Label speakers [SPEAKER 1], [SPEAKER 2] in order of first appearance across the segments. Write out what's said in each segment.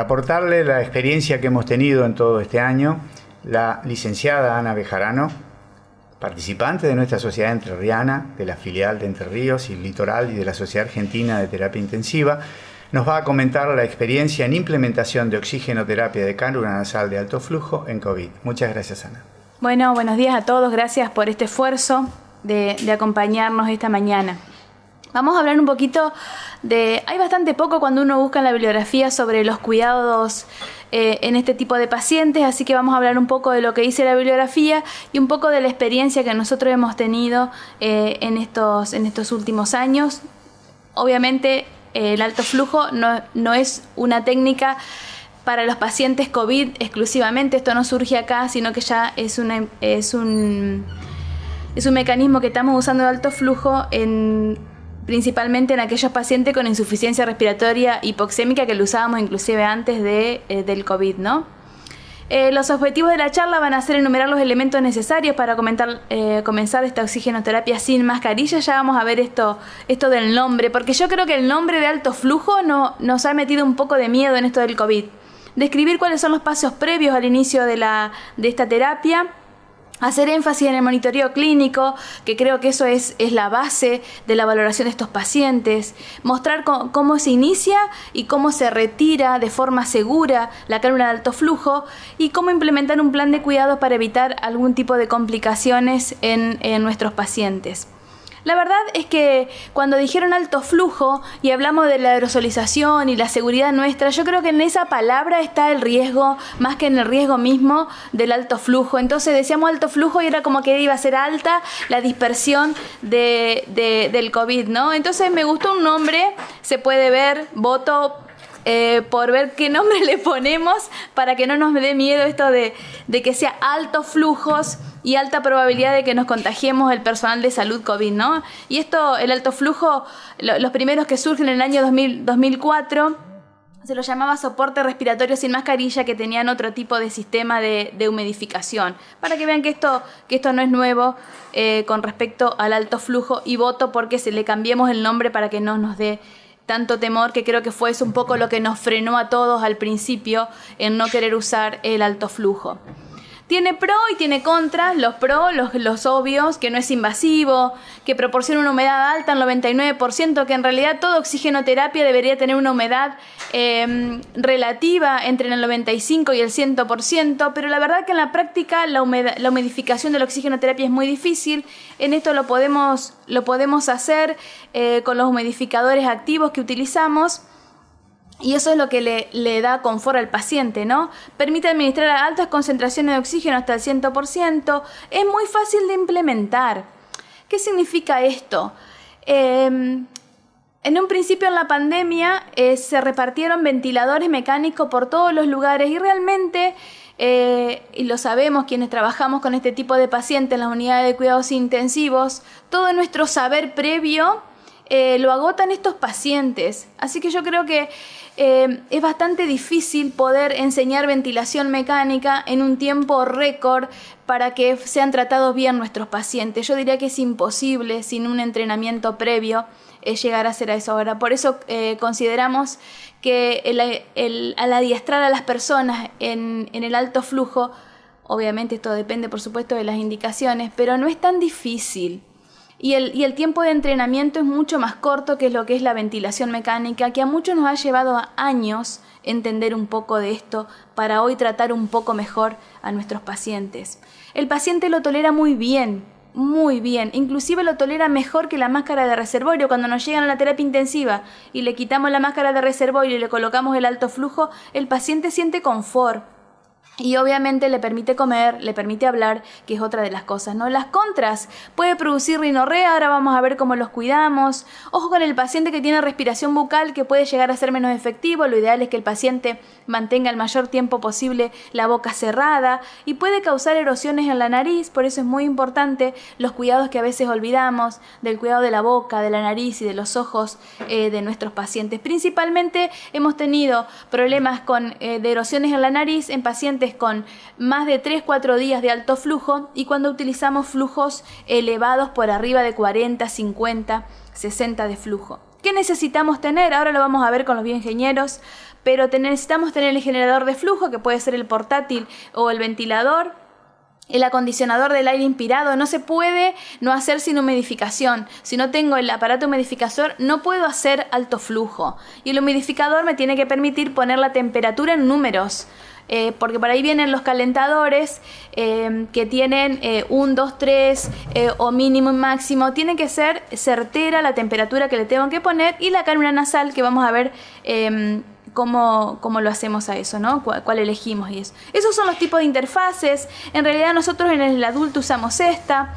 [SPEAKER 1] aportarle la experiencia que hemos tenido en todo este año, la licenciada Ana Bejarano, participante de nuestra Sociedad Entrerriana, de la filial de Entre Ríos y Litoral y de la Sociedad Argentina de Terapia Intensiva, nos va a comentar la experiencia en implementación de oxigenoterapia de cánula nasal de alto flujo en COVID. Muchas gracias, Ana.
[SPEAKER 2] Bueno, buenos días a todos. Gracias por este esfuerzo de acompañarnos esta mañana. Vamos a hablar un poquito de... Hay bastante poco cuando uno busca en la bibliografía sobre los cuidados en este tipo de pacientes, así que vamos a hablar un poco de lo que dice la bibliografía y un poco de la experiencia que nosotros hemos tenido en estos últimos años. Obviamente, el alto flujo no es una técnica para los pacientes COVID exclusivamente. Esto no surge acá, sino que ya es un mecanismo que estamos usando de alto flujo principalmente en aquellos pacientes con insuficiencia respiratoria hipoxémica, que lo usábamos inclusive antes del COVID, ¿no? Los objetivos de la charla van a ser enumerar los elementos necesarios para comenzar esta oxigenoterapia sin mascarilla. Ya vamos a ver esto del nombre, porque yo creo que el nombre de alto flujo nos ha metido un poco de miedo en esto del COVID. Describir cuáles son los pasos previos al inicio de esta terapia. Hacer énfasis en el monitoreo clínico, que creo que eso es la base de la valoración de estos pacientes. Mostrar cómo se inicia y cómo se retira de forma segura la cánula de alto flujo y cómo implementar un plan de cuidados para evitar algún tipo de complicaciones en nuestros pacientes. La verdad es que cuando dijeron alto flujo y hablamos de la aerosolización y la seguridad nuestra, yo creo que en esa palabra está el riesgo, más que en el riesgo mismo del alto flujo. Entonces decíamos alto flujo y era como que iba a ser alta la dispersión del COVID, ¿no? Entonces me gustó un nombre, se puede ver, voto por ver qué nombre le ponemos para que no nos dé miedo esto de que sea altos flujos y alta probabilidad de que nos contagiemos el personal de salud COVID, ¿no? Y el alto flujo, los primeros que surgen en el año 2004, se los llamaba soporte respiratorio sin mascarilla, que tenían otro tipo de sistema de humidificación. Para que vean que esto no es nuevo con respecto al alto flujo, y voto porque se le cambiemos el nombre para que no nos dé tanto temor, que creo que fue eso un poco lo que nos frenó a todos al principio en no querer usar el alto flujo. Tiene pro y tiene contra. Los pro, los obvios, que no es invasivo, que proporciona una humedad alta, el 99%, que en realidad toda oxigenoterapia debería tener una humedad relativa entre el 95 y el 100%, pero la verdad que en la práctica la humidificación de la oxigenoterapia es muy difícil. En esto lo podemos hacer con los humidificadores activos que utilizamos. Y eso es lo que le da confort al paciente, ¿no? Permite administrar a altas concentraciones de oxígeno hasta el 100%. Es muy fácil de implementar. ¿Qué significa esto? En un principio en la pandemia se repartieron ventiladores mecánicos por todos los lugares y realmente, y lo sabemos quienes trabajamos con este tipo de pacientes en las unidades de cuidados intensivos, todo nuestro saber previo lo agotan estos pacientes. Así que yo creo que es bastante difícil poder enseñar ventilación mecánica en un tiempo récord para que sean tratados bien nuestros pacientes. Yo diría que es imposible sin un entrenamiento previo llegar a hacer eso ahora. Por eso consideramos que al adiestrar a las personas en el alto flujo, obviamente esto depende por supuesto de las indicaciones, pero no es tan difícil. Y el tiempo de entrenamiento es mucho más corto que lo que es la ventilación mecánica, que a muchos nos ha llevado años entender un poco de esto para hoy tratar un poco mejor a nuestros pacientes. El paciente lo tolera muy bien, inclusive lo tolera mejor que la máscara de reservorio. Cuando nos llegan a la terapia intensiva y le quitamos la máscara de reservorio y le colocamos el alto flujo, el paciente siente confort. Y obviamente le permite comer, le permite hablar, que es otra de las cosas, ¿no? Las contras, puede producir rinorrea, ahora vamos a ver cómo los cuidamos. Ojo con el paciente que tiene respiración bucal, que puede llegar a ser menos efectivo. Lo ideal es que el paciente mantenga el mayor tiempo posible la boca cerrada y puede causar erosiones en la nariz. Por eso es muy importante los cuidados que a veces olvidamos, del cuidado de la boca, de la nariz y de los ojos de nuestros pacientes. Principalmente hemos tenido problemas de erosiones en la nariz en pacientes con más de 3-4 días de alto flujo y cuando utilizamos flujos elevados por arriba de 40, 50, 60 de flujo. ¿Qué necesitamos tener? Ahora lo vamos a ver con los bioingenieros pero necesitamos tener el generador de flujo, que puede ser el portátil o el ventilador. El acondicionador del aire inspirado no se puede no hacer sin humidificación. Si no tengo el aparato humidificador, no puedo hacer alto flujo. Y el humidificador me tiene que permitir poner la temperatura en números. Porque por ahí vienen los calentadores que tienen 1, 2, 3 o mínimo y máximo. Tiene que ser certera la temperatura que le tengo que poner, y la cánula nasal, que vamos a ver cómo lo hacemos a eso, ¿no? ¿Cuál elegimos y eso? Esos son los tipos de interfaces. En realidad nosotros en el adulto usamos esta.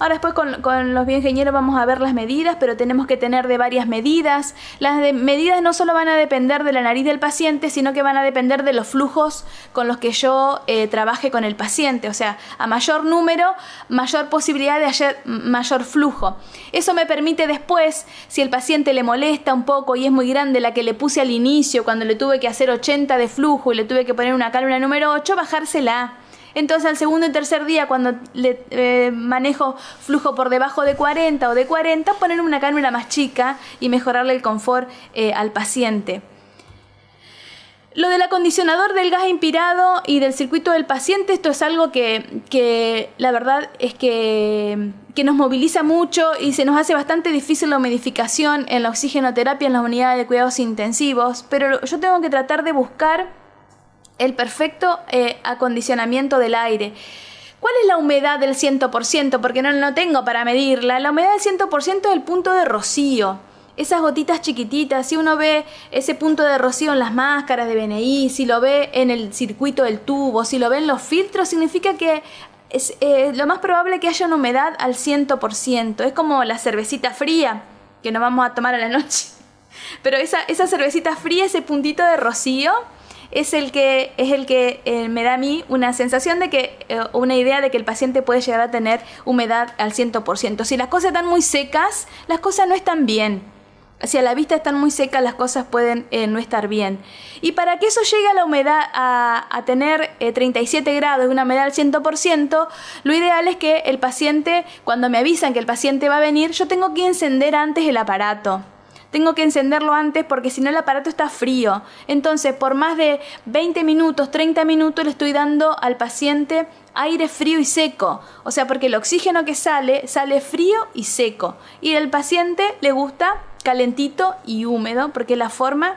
[SPEAKER 2] Ahora después con los bioingenieros vamos a ver las medidas, pero tenemos que tener de varias medidas. Las medidas no solo van a depender de la nariz del paciente, sino que van a depender de los flujos con los que yo trabaje con el paciente. O sea, a mayor número, mayor posibilidad de hacer mayor flujo. Eso me permite después, si el paciente le molesta un poco y es muy grande la que le puse al inicio, cuando le tuve que hacer 80 de flujo y le tuve que poner una cánula número 8, bajársela. Entonces al segundo y tercer día, cuando le manejo flujo por debajo de 40 o de 40, poner una cánula más chica y mejorarle el confort al paciente. Lo del acondicionador del gas inspirado y del circuito del paciente, esto es algo que la verdad es que nos moviliza mucho y se nos hace bastante difícil la humidificación en la oxigenoterapia en las unidades de cuidados intensivos, pero yo tengo que tratar de buscar el perfecto acondicionamiento del aire. ¿Cuál es la humedad del 100%? Porque no tengo para medirla. La humedad del 100% es el punto de rocío. Esas gotitas chiquititas, si uno ve ese punto de rocío en las máscaras de BNI, si lo ve en el circuito del tubo, si lo ve en los filtros, significa que es lo más probable que haya una humedad al 100%. Es como la cervecita fría que nos vamos a tomar a la noche. Pero esa cervecita fría, ese puntito de rocío, es el que me da a mí una sensación de que, una idea de que el paciente puede llegar a tener humedad al 100%. Si las cosas están muy secas, las cosas no están bien. Si a la vista están muy secas, las cosas pueden no estar bien. Y para que eso llegue a la humedad, a tener 37 grados y una humedad al 100%, lo ideal es que el paciente, cuando me avisan que el paciente va a venir, yo tengo que encender antes el aparato. Tengo que encenderlo antes porque si no el aparato está frío. Entonces, por más de 20 minutos, 30 minutos le estoy dando al paciente aire frío y seco. O sea, porque el oxígeno que sale frío y seco. Y al paciente le gusta calentito y húmedo porque es la forma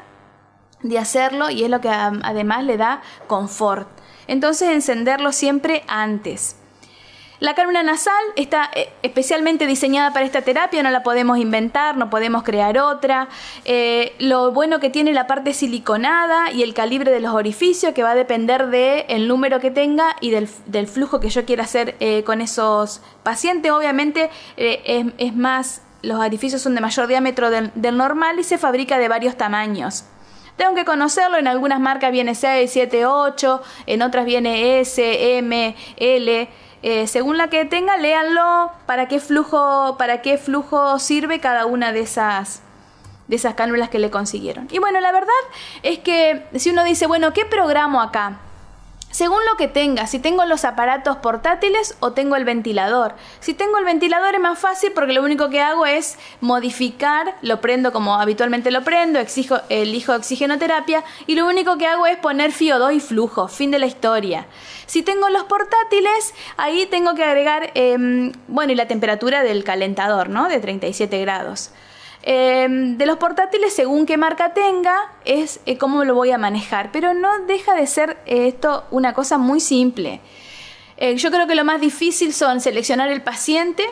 [SPEAKER 2] de hacerlo y es lo que además le da confort. Entonces, encenderlo siempre antes. La cánula nasal está especialmente diseñada para esta terapia, no la podemos inventar, no podemos crear otra. Lo bueno que tiene la parte siliconada y el calibre de los orificios, que va a depender del número que tenga y del flujo que yo quiera hacer con esos pacientes. Obviamente es más, los orificios son de mayor diámetro del normal y se fabrica de varios tamaños. Tengo que conocerlo, en algunas marcas viene 6, 7, 8, en otras viene S, M, L. Según la que tenga, léanlo para qué flujo sirve cada una de esas cánulas que le consiguieron. Y bueno, la verdad es que si uno dice, bueno, ¿qué programo acá? Según lo que tenga, si tengo los aparatos portátiles o tengo el ventilador. Si tengo el ventilador es más fácil porque lo único que hago es modificar, lo prendo como habitualmente lo prendo, elijo oxigenoterapia y lo único que hago es poner FiO2 y flujo, fin de la historia. Si tengo los portátiles, ahí tengo que agregar, y la temperatura del calentador, ¿no? De 37 grados. De los portátiles, según qué marca tenga, es cómo lo voy a manejar. Pero no deja de ser esto una cosa muy simple. Yo creo que lo más difícil son seleccionar el paciente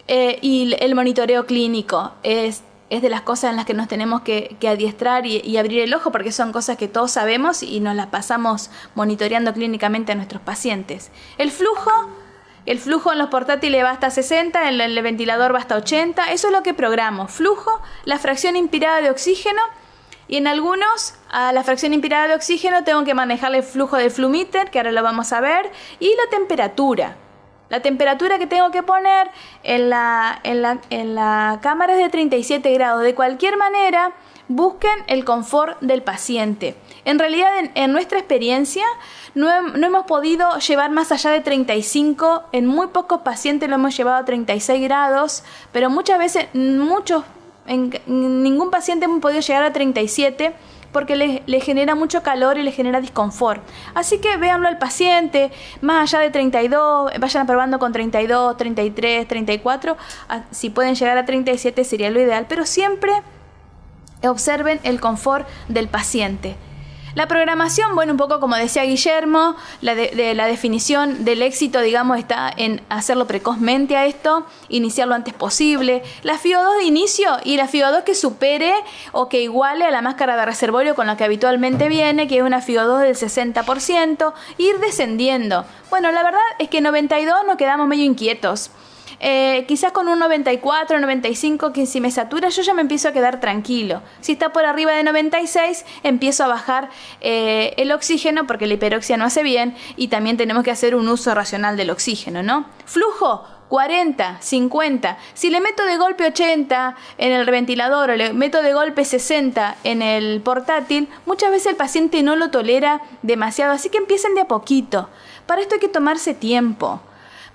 [SPEAKER 2] y el monitoreo clínico. Es de las cosas en las que nos tenemos que adiestrar y abrir el ojo, porque son cosas que todos sabemos y nos las pasamos monitoreando clínicamente a nuestros pacientes. El flujo en los portátiles va hasta 60, en el ventilador va hasta 80. Eso es lo que programo. Flujo, la fracción inspirada de oxígeno y en algunos a la fracción inspirada de oxígeno tengo que manejarle el flujo del Flumeter, que ahora lo vamos a ver, y la temperatura. La temperatura que tengo que poner en la cámara es de 37 grados. De cualquier manera, busquen el confort del paciente. En realidad, en nuestra experiencia, no hemos podido llevar más allá de 35. En muy pocos pacientes lo hemos llevado a 36 grados, pero muchas veces, en ningún paciente hemos podido llegar a 37 porque le genera mucho calor y le genera disconfort. Así que véanlo al paciente, más allá de 32, vayan probando con 32, 33, 34, si pueden llegar a 37 sería lo ideal, pero siempre observen el confort del paciente. La programación, bueno, un poco como decía Guillermo, la definición del éxito, digamos, está en hacerlo precozmente a esto, iniciar lo antes posible. La FiO2 de inicio y la FiO2 que supere o que iguale a la máscara de reservorio con la que habitualmente viene, que es una FiO2 del 60%, ir descendiendo. Bueno, la verdad es que en 92 nos quedamos medio inquietos. Quizás con un 94, 95, que si me satura yo ya me empiezo a quedar tranquilo. Si está por arriba de 96, empiezo a bajar el oxígeno porque la hiperoxia no hace bien y también tenemos que hacer un uso racional del oxígeno, ¿no? Flujo 40, 50. Si le meto de golpe 80 en el ventilador o le meto de golpe 60 en el portátil, muchas veces el paciente no lo tolera demasiado, así que empiecen de a poquito. Para esto hay que tomarse tiempo.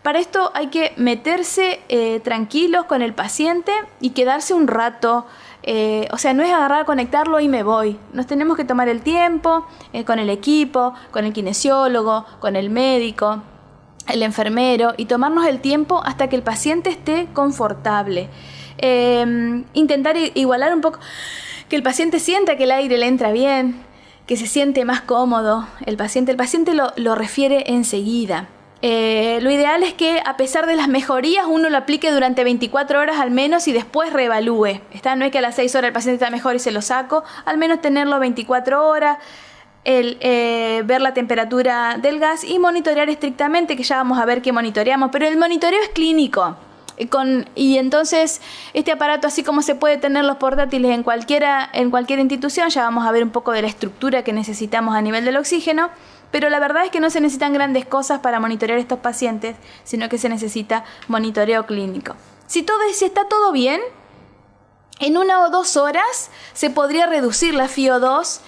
[SPEAKER 2] Para esto hay que meterse tranquilos con el paciente y quedarse un rato. O sea, no es agarrar, conectarlo y me voy. Nos tenemos que tomar el tiempo con el equipo, con el kinesiólogo, con el médico, el enfermero, y tomarnos el tiempo hasta que el paciente esté confortable. Intentar igualar un poco, que el paciente sienta que el aire le entra bien, que se siente más cómodo. El paciente lo refiere enseguida. Lo ideal es que a pesar de las mejorías uno lo aplique durante 24 horas al menos y después reevalúe. No es que a las 6 horas el paciente está mejor y se lo saco, al menos tenerlo 24 horas, ver la temperatura del gas y monitorear estrictamente, que ya vamos a ver qué monitoreamos, pero el monitoreo es clínico. Y entonces este aparato, así como se puede tener los portátiles en cualquier institución, ya vamos a ver un poco de la estructura que necesitamos a nivel del oxígeno. Pero la verdad es que no se necesitan grandes cosas para monitorear estos pacientes, sino que se necesita monitoreo clínico. Si está todo bien, en 1 o 2 horas se podría reducir la FiO2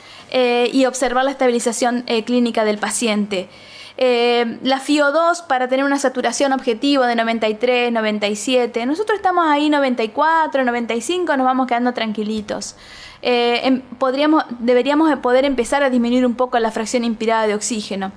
[SPEAKER 2] y observar la estabilización clínica del paciente. La FiO2 para tener una saturación objetivo de 93, 97, nosotros estamos ahí 94, 95, nos vamos quedando tranquilitos. Deberíamos poder empezar a disminuir un poco la fracción inspirada de oxígeno,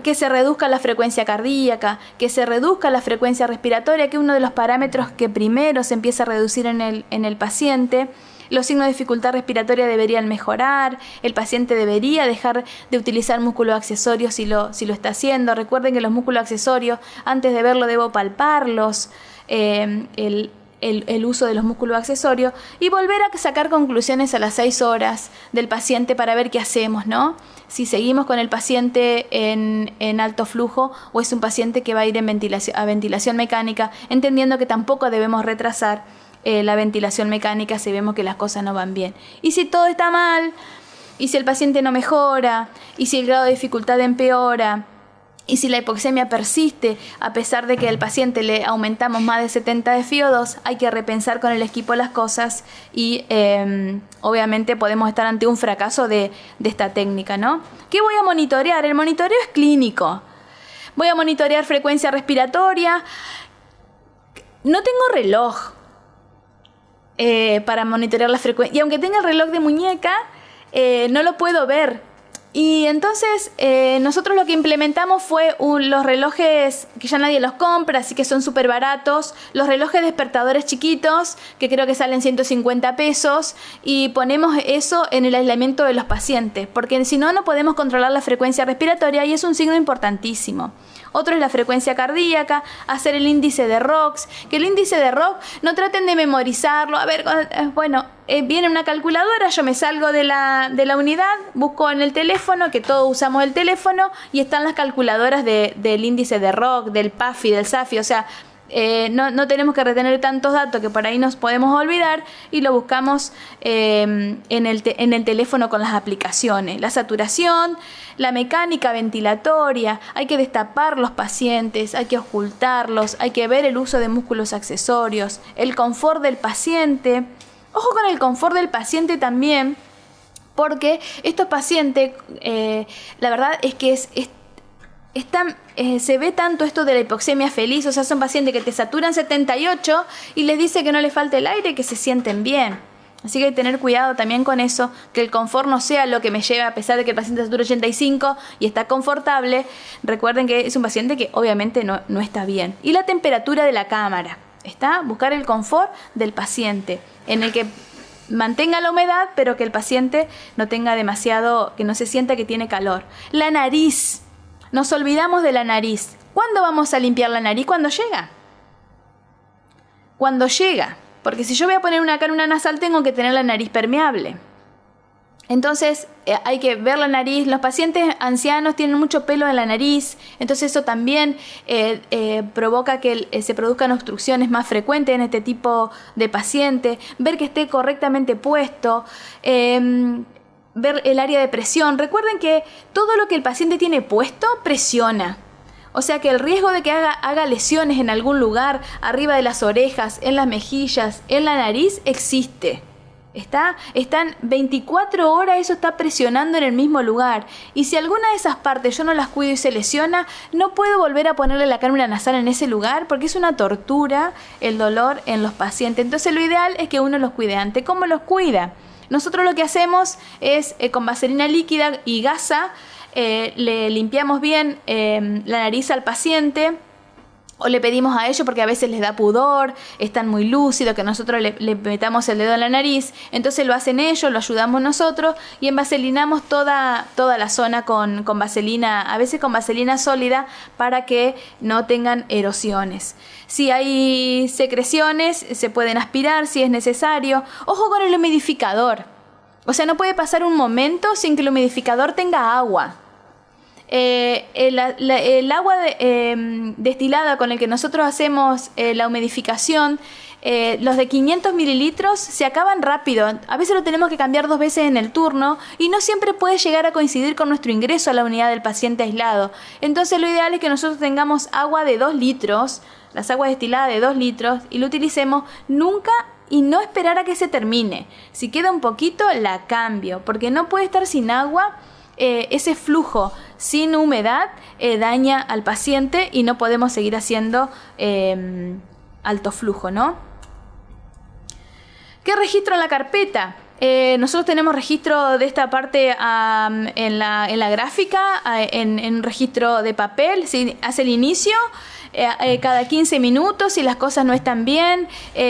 [SPEAKER 2] que se reduzca la frecuencia cardíaca, que se reduzca la frecuencia respiratoria, que es uno de los parámetros que primero se empieza a reducir en el paciente. Los signos de dificultad respiratoria deberían mejorar, el paciente debería dejar de utilizar músculos accesorios si lo está haciendo. Recuerden que los músculos accesorios, antes de verlo debo palparlos, el uso de los músculos accesorios, y volver a sacar conclusiones a las 6 horas del paciente para ver qué hacemos, ¿no? Si seguimos con el paciente en alto flujo o es un paciente que va a ir a ventilación mecánica, entendiendo que tampoco debemos retrasar la ventilación mecánica si vemos que las cosas no van bien. Y si todo está mal, y si el paciente no mejora, y si el grado de dificultad empeora, y si la hipoxemia persiste, a pesar de que al paciente le aumentamos más de 70 de FiO2, hay que repensar con el equipo las cosas y obviamente podemos estar ante un fracaso de esta técnica, ¿no? ¿Qué voy a monitorear? El monitoreo es clínico. Voy a monitorear frecuencia respiratoria. No tengo reloj para monitorear la frecuencia. Y aunque tenga el reloj de muñeca, no lo puedo ver. Y entonces nosotros lo que implementamos fue los relojes que ya nadie los compra, así que son súper baratos, los relojes despertadores chiquitos, que creo que salen 150 pesos, y ponemos eso en el aislamiento de los pacientes, porque si no, no podemos controlar la frecuencia respiratoria y es un signo importantísimo. Otro es la frecuencia cardíaca, hacer el índice de ROX, que el índice de ROX no traten de memorizarlo. A ver, bueno, viene una calculadora, yo me salgo de la unidad, busco en el teléfono, que todos usamos el teléfono, y están las calculadoras del índice de ROX, del PAFI, del SAFI, o sea, no tenemos que retener tantos datos que por ahí nos podemos olvidar y lo buscamos en el teléfono con las aplicaciones. La saturación, la mecánica ventilatoria, hay que destapar los pacientes, hay que ocultarlos, hay que ver el uso de músculos accesorios, el confort del paciente. Ojo con el confort del paciente también, porque estos pacientes, la verdad es que se ve tanto esto de la hipoxemia feliz, o sea, son pacientes que te saturan 78 y les dice que no les falta el aire, que se sienten bien. Así que hay que tener cuidado también con eso, que el confort no sea lo que me lleve, a pesar de que el paciente satura 85 y está confortable. Recuerden que es un paciente que obviamente no está bien. Y la temperatura de la cámara, buscar el confort del paciente, en el que mantenga la humedad, pero que el paciente no tenga demasiado, que no se sienta que tiene calor. La nariz, nos olvidamos de la nariz. ¿Cuándo vamos a limpiar la nariz? Cuando llega. Cuando llega. Porque si yo voy a poner una cánula nasal, tengo que tener la nariz permeable. Entonces hay que ver la nariz. Los pacientes ancianos tienen mucho pelo en la nariz, entonces eso también provoca que se produzcan obstrucciones más frecuentes en este tipo de paciente. Ver que esté correctamente puesto, ver el área de presión. Recuerden que todo lo que el paciente tiene puesto presiona. O sea que el riesgo de que haga lesiones en algún lugar, arriba de las orejas, en las mejillas, en la nariz, existe. Están 24 horas, eso está presionando en el mismo lugar. Y si alguna de esas partes yo no las cuido y se lesiona, no puedo volver a ponerle la cánula nasal en ese lugar porque es una tortura el dolor en los pacientes. Entonces lo ideal es que uno los cuide antes. ¿Cómo los cuida? Nosotros lo que hacemos es con vaselina líquida y gasa, le limpiamos bien la nariz al paciente, o le pedimos a ellos, porque a veces les da pudor, están muy lúcidos, que nosotros le metamos el dedo en la nariz. Entonces lo hacen ellos, lo ayudamos nosotros y envaselinamos toda la zona con vaselina, a veces con vaselina sólida, para que no tengan erosiones. Si hay secreciones, se pueden aspirar si es necesario. Ojo con el humidificador. O sea, no puede pasar un momento sin que el humidificador tenga agua. El agua destilada con el que nosotros hacemos la humidificación, los de 500 mililitros se acaban rápido. A veces lo tenemos que cambiar 2 veces en el turno y no siempre puede llegar a coincidir con nuestro ingreso a la unidad del paciente aislado. Entonces lo ideal es que nosotros tengamos agua de 2 litros, las aguas destiladas de 2 litros, y lo utilicemos nunca y no esperar a que se termine. Si queda un poquito, la cambio, porque no puede estar sin agua. Ese flujo sin humedad daña al paciente y no podemos seguir haciendo alto flujo, ¿no? ¿Qué registro en la carpeta? Nosotros tenemos registro de esta parte en la gráfica, en un registro de papel. ¿Sí? Hace el inicio, cada 15 minutos, si las cosas no están bien,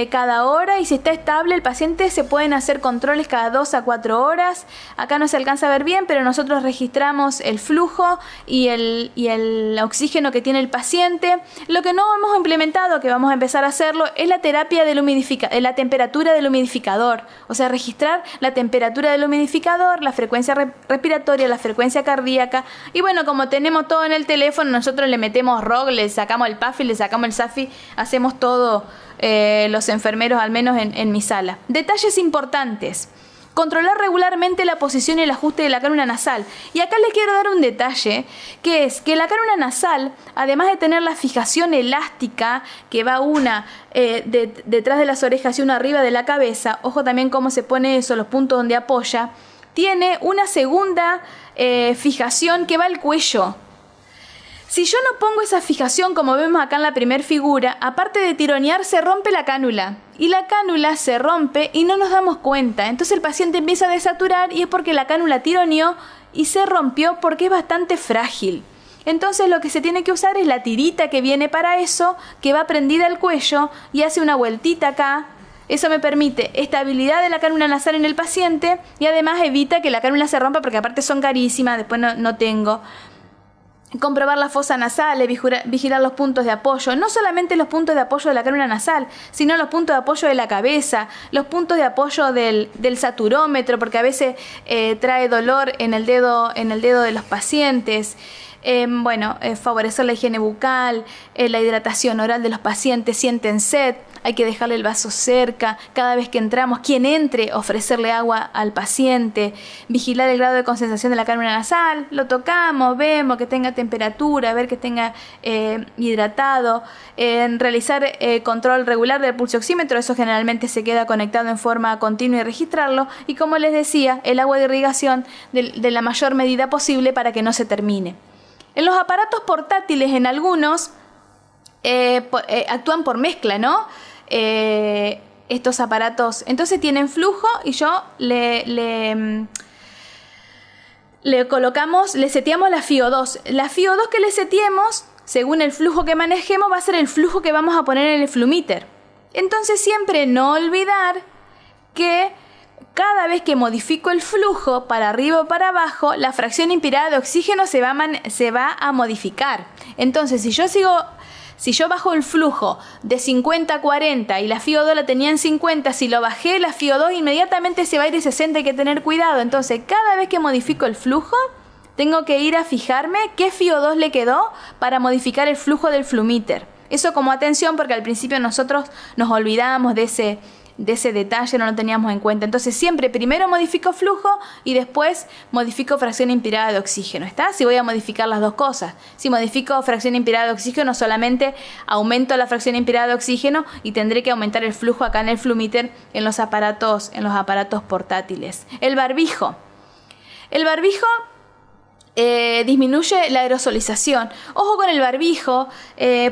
[SPEAKER 2] cada hora, y si está estable el paciente, se pueden hacer controles cada 2 a 4 horas. Acá no se alcanza a ver bien, pero nosotros registramos el flujo y el oxígeno que tiene el paciente. Lo que no hemos implementado, que vamos a empezar a hacerlo, es la terapia la temperatura del humidificador. O sea, registrar la temperatura del humidificador, la frecuencia respiratoria, la frecuencia cardíaca. Y bueno, como tenemos todo en el teléfono, nosotros le metemos ROG, le sacamos el PAFI, le sacamos el SAFI, hacemos todo los enfermeros, al menos en mi sala. Detalles importantes: controlar regularmente la posición y el ajuste de la cánula nasal. Y acá les quiero dar un detalle, que es que la cánula nasal, además de tener la fijación elástica, que va una detrás de las orejas y una arriba de la cabeza, ojo también cómo se pone eso, los puntos donde apoya, tiene una segunda fijación que va al cuello. Si yo no pongo esa fijación, como vemos acá en la primera figura, aparte de tironear, se rompe la cánula. Y la cánula se rompe y no nos damos cuenta. Entonces el paciente empieza a desaturar y es porque la cánula tironeó y se rompió porque es bastante frágil. Entonces lo que se tiene que usar es la tirita que viene para eso, que va prendida al cuello y hace una vueltita acá. Eso me permite estabilidad de la cánula nasal en el paciente y además evita que la cánula se rompa, porque aparte son carísimas, después no tengo. Comprobar las fosas nasales, vigilar los puntos de apoyo, no solamente los puntos de apoyo de la cánula nasal, sino los puntos de apoyo de la cabeza, los puntos de apoyo del saturómetro, porque a veces trae dolor en el dedo de los pacientes. Favorecer la higiene bucal, la hidratación oral de los pacientes. Sienten sed, hay que dejarle el vaso cerca. Cada vez que entramos, quien entre, ofrecerle agua al paciente. Vigilar el grado de concentración de la cánula nasal. Lo tocamos, vemos que tenga temperatura, ver que tenga hidratado. Realizar control regular del pulso oxímetro. Eso generalmente se queda conectado en forma continua y registrarlo. Y como les decía, el agua de irrigación de la mayor medida posible para que no se termine. En los aparatos portátiles, en algunos, actúan por mezcla, ¿no? estos aparatos. Entonces tienen flujo y yo le seteamos la FiO2. La FiO2 que le seteemos, según el flujo que manejemos, va a ser el flujo que vamos a poner en el flumíter. Entonces siempre no olvidar que cada vez que modifico el flujo para arriba o para abajo, la fracción inspirada de oxígeno se va a modificar. Entonces si yo bajo el flujo de 50 a 40 y la FiO2 la tenía en 50, si lo bajé, la FiO2 inmediatamente se va a ir de 60, hay que tener cuidado. Entonces, cada vez que modifico el flujo, tengo que ir a fijarme qué FiO2 le quedó para modificar el flujo del flumíter. Eso como atención, porque al principio nosotros nos olvidamos de ese detalle, no lo teníamos en cuenta. Entonces siempre primero modifico flujo y después modifico fracción inspirada de oxígeno, ¿está? Si voy a modificar las dos cosas. Si modifico fracción inspirada de oxígeno, solamente aumento la fracción inspirada de oxígeno y tendré que aumentar el flujo acá en el flumíter en los aparatos portátiles. El barbijo disminuye la aerosolización. Ojo con el barbijo,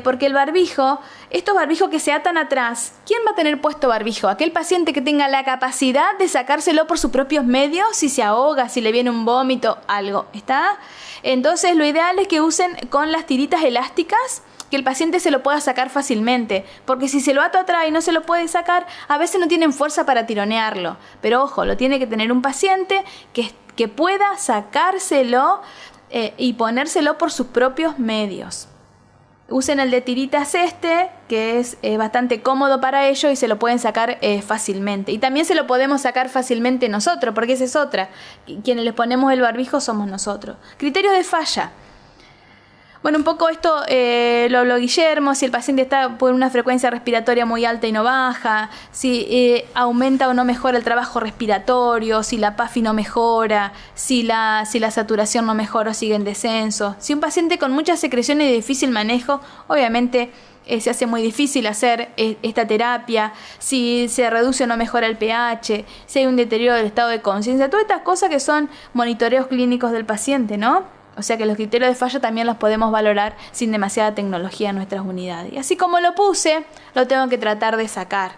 [SPEAKER 2] porque el barbijo, estos barbijos que se atan atrás, ¿quién va a tener puesto barbijo? Aquel paciente que tenga la capacidad de sacárselo por sus propios medios, si se ahoga, si le viene un vómito, algo, ¿está? Entonces lo ideal es que usen con las tiritas elásticas, que el paciente se lo pueda sacar fácilmente, porque si se lo ato atrás y no se lo puede sacar, a veces no tienen fuerza para tironearlo. Pero ojo, lo tiene que tener un paciente que pueda sacárselo y ponérselo por sus propios medios. Usen el de tiritas que es bastante cómodo para ellos y se lo pueden sacar fácilmente. Y también se lo podemos sacar fácilmente nosotros, porque esa es otra. Quienes les ponemos el barbijo somos nosotros. Criterios de falla. Bueno, un poco esto lo habló Guillermo, si el paciente está por una frecuencia respiratoria muy alta y no baja, si aumenta o no mejora el trabajo respiratorio, si la PAFI no mejora, si la saturación no mejora o sigue en descenso. Si un paciente con muchas secreciones y de difícil manejo, obviamente se hace muy difícil hacer esta terapia, si se reduce o no mejora el pH, si hay un deterioro del estado de conciencia, todas estas cosas que son monitoreos clínicos del paciente, ¿no? O sea que los criterios de falla también los podemos valorar sin demasiada tecnología en nuestras unidades. Y así como lo puse, lo tengo que tratar de sacar.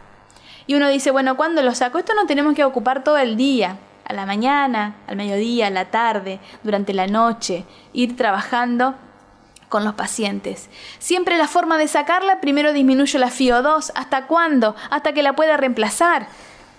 [SPEAKER 2] Y uno dice, bueno, ¿cuándo lo saco? Esto no tenemos que ocupar todo el día. A la mañana, al mediodía, a la tarde, durante la noche. Ir trabajando con los pacientes. Siempre la forma de sacarla, primero disminuyo la FiO2. ¿Hasta cuándo? Hasta que la pueda reemplazar.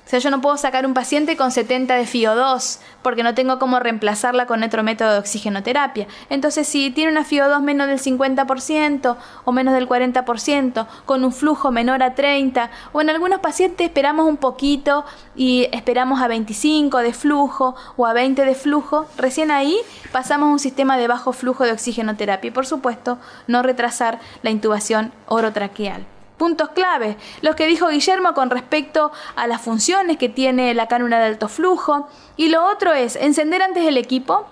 [SPEAKER 2] O sea, yo no puedo sacar un paciente con 70 de FiO2 porque no tengo cómo reemplazarla con otro método de oxigenoterapia. Entonces, si tiene una FiO2 menos del 50% o menos del 40%, con un flujo menor a 30, o en algunos pacientes esperamos un poquito y esperamos a 25 de flujo o a 20 de flujo, recién ahí pasamos a un sistema de bajo flujo de oxigenoterapia y, por supuesto, no retrasar la intubación orotraqueal. Puntos clave, los que dijo Guillermo con respecto a las funciones que tiene la cánula de alto flujo. Y lo otro es encender antes el equipo,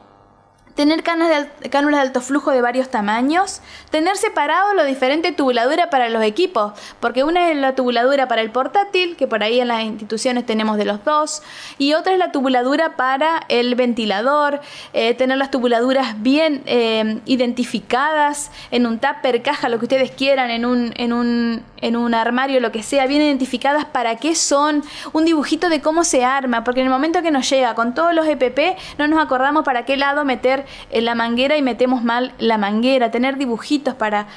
[SPEAKER 2] tener cánulas de alto flujo de varios tamaños, tener separado la diferente tubuladura para los equipos, porque una es la tubuladura para el portátil, que por ahí en las instituciones tenemos de los dos, y otra es la tubuladura para el ventilador, tener las tubuladuras bien identificadas en un tupper, caja, lo que ustedes quieran, en un armario, lo que sea, bien identificadas para qué son, un dibujito de cómo se arma, porque en el momento que nos llega con todos los EPP no nos acordamos para qué lado meter en la manguera y metemos mal la manguera, tener dibujitos para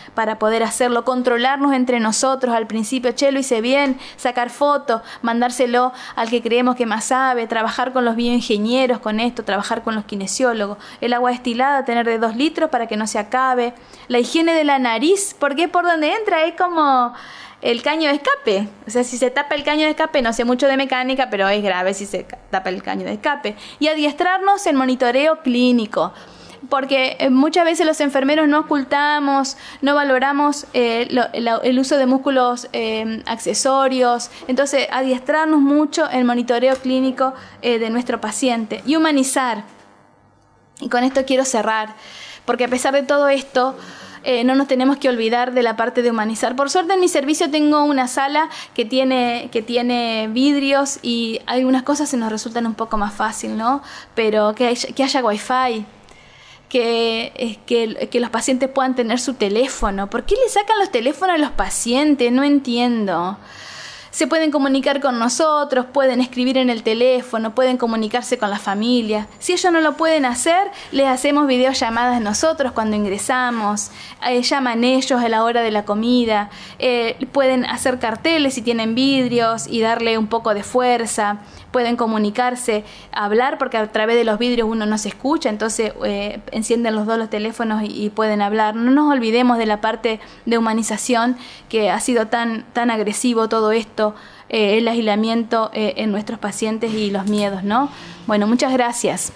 [SPEAKER 2] poder hacerlo, controlarnos entre nosotros al principio, che, lo hice bien, sacar fotos, mandárselo al que creemos que más sabe, trabajar con los bioingenieros con esto, trabajar con los kinesiólogos, el agua destilada tener de 2 litros para que no se acabe, la higiene de la nariz, porque por donde entra es como el caño de escape, o sea, si se tapa el caño de escape, no sé mucho de mecánica, pero es grave si se tapa el caño de escape. Y adiestrarnos en monitoreo clínico, porque muchas veces los enfermeros no ocultamos, no valoramos el uso de músculos accesorios, entonces adiestrarnos mucho en monitoreo clínico de nuestro paciente y humanizar. Y con esto quiero cerrar, porque a pesar de todo esto, no nos tenemos que olvidar de la parte de humanizar. Por suerte en mi servicio tengo una sala que tiene vidrios y algunas cosas se nos resultan un poco más fácil, ¿no? Pero que haya wifi, que los pacientes puedan tener su teléfono. ¿Por qué le sacan los teléfonos a los pacientes? No entiendo. se pueden comunicar con nosotros, pueden escribir en el teléfono, pueden comunicarse con la familia. Si ellos no lo pueden hacer, les hacemos videollamadas nosotros cuando ingresamos, llaman ellos a la hora de la comida, pueden hacer carteles si tienen vidrios y darle un poco de fuerza, pueden comunicarse, hablar, porque a través de los vidrios uno no se escucha, entonces encienden los dos los teléfonos y pueden hablar. No nos olvidemos de la parte de humanización, que ha sido tan agresivo todo esto, el aislamiento en nuestros pacientes y los miedos, ¿no? Bueno, muchas gracias.